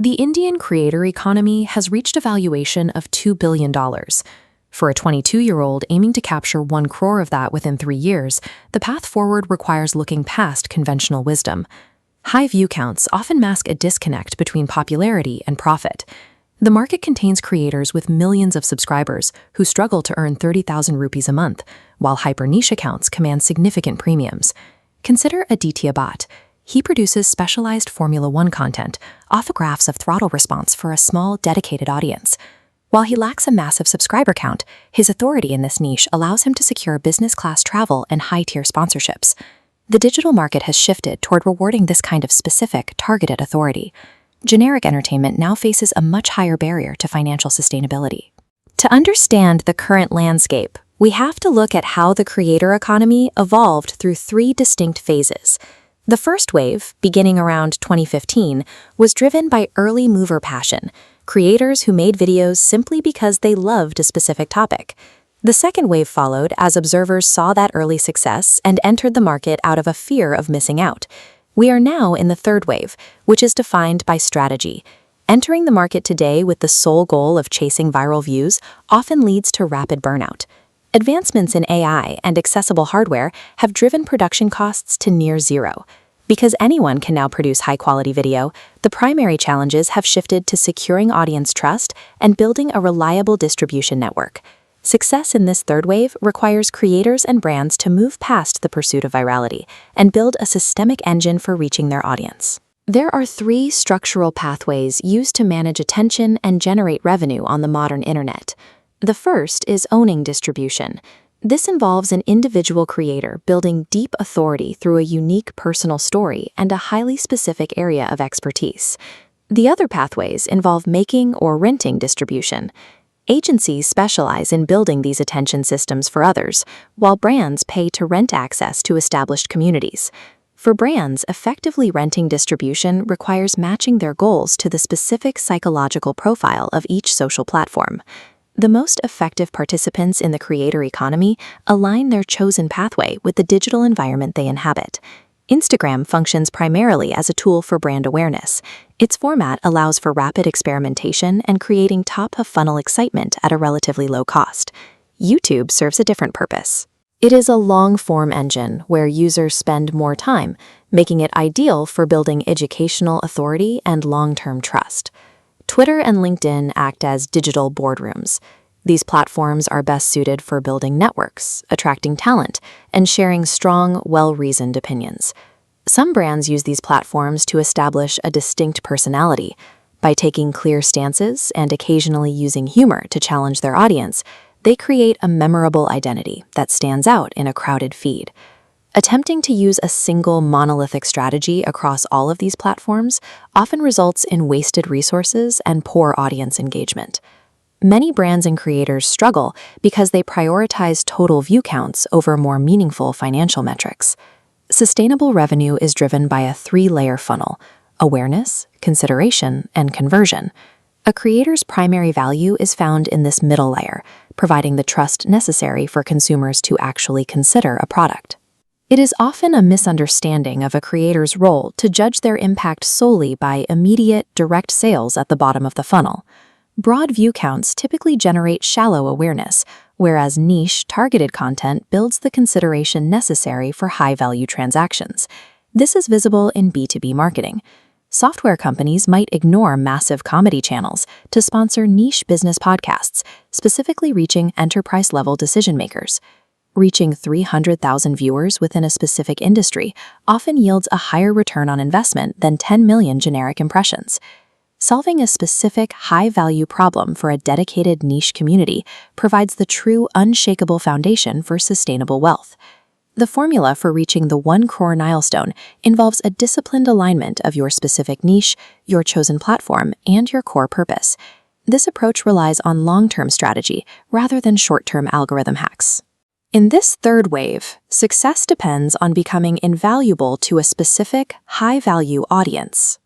The Indian creator economy has reached a valuation of $2 billion. For a 22-year-old aiming to capture 1 crore of that within 3 years, the path forward requires looking past conventional wisdom. High view counts often mask a disconnect between popularity and profit. The market contains creators with millions of subscribers who struggle to earn 30,000 rupees a month, while hyper-niche accounts command significant premiums. Consider Aditya Bhatt. He produces specialized Formula One content, often graphs of throttle response for a small, dedicated audience. While he lacks a massive subscriber count, his authority in this niche allows him to secure business-class travel and high-tier sponsorships. The digital market has shifted toward rewarding this kind of specific, targeted authority. Generic entertainment now faces a much higher barrier to financial sustainability. To understand the current landscape, we have to look at how the creator economy evolved through 3 distinct phases. The first wave, beginning around 2015, was driven by early mover passion, creators who made videos simply because they loved a specific topic. The second wave followed as observers saw that early success and entered the market out of a fear of missing out. We are now in the third wave, which is defined by strategy. Entering the market today with the sole goal of chasing viral views often leads to rapid burnout. Advancements in AI and accessible hardware have driven production costs to near zero. Because anyone can now produce high-quality video, the primary challenges have shifted to securing audience trust and building a reliable distribution network. Success in this third wave requires creators and brands to move past the pursuit of virality and build a systemic engine for reaching their audience. There are 3 structural pathways used to manage attention and generate revenue on the modern internet. The first is owning distribution. This involves an individual creator building deep authority through a unique personal story and a highly specific area of expertise. The other pathways involve making or renting distribution. Agencies specialize in building these attention systems for others, while brands pay to rent access to established communities. For brands, effectively renting distribution requires matching their goals to the specific psychological profile of each social platform. The most effective participants in the creator economy align their chosen pathway with the digital environment they inhabit. Instagram functions primarily as a tool for brand awareness. Its format allows for rapid experimentation and creating top-of-funnel excitement at a relatively low cost. YouTube serves a different purpose. It is a long-form engine where users spend more time, making it ideal for building educational authority and long-term trust. Twitter and LinkedIn act as digital boardrooms. These platforms are best suited for building networks, attracting talent, and sharing strong, well-reasoned opinions. Some brands use these platforms to establish a distinct personality. By taking clear stances and occasionally using humor to challenge their audience, they create a memorable identity that stands out in a crowded feed. Attempting to use a single monolithic strategy across all of these platforms often results in wasted resources and poor audience engagement. Many brands and creators struggle because they prioritize total view counts over more meaningful financial metrics. Sustainable revenue is driven by a 3-layer funnel: awareness, consideration, and conversion. A creator's primary value is found in this middle layer, providing the trust necessary for consumers to actually consider a product. It is often a misunderstanding of a creator's role to judge their impact solely by immediate, direct sales at the bottom of the funnel. Broad view counts typically generate shallow awareness, whereas niche, targeted content builds the consideration necessary for high-value transactions. This is visible in B2B marketing. Software companies might ignore massive comedy channels to sponsor niche business podcasts, specifically reaching enterprise-level decision-makers. Reaching 300,000 viewers within a specific industry often yields a higher return on investment than 10 million generic impressions. Solving a specific, high-value problem for a dedicated niche community provides the true, unshakable foundation for sustainable wealth. The formula for reaching the 1 crore milestone involves a disciplined alignment of your specific niche, your chosen platform, and your core purpose. This approach relies on long-term strategy rather than short-term algorithm hacks. In this third wave, success depends on becoming invaluable to a specific, high-value audience.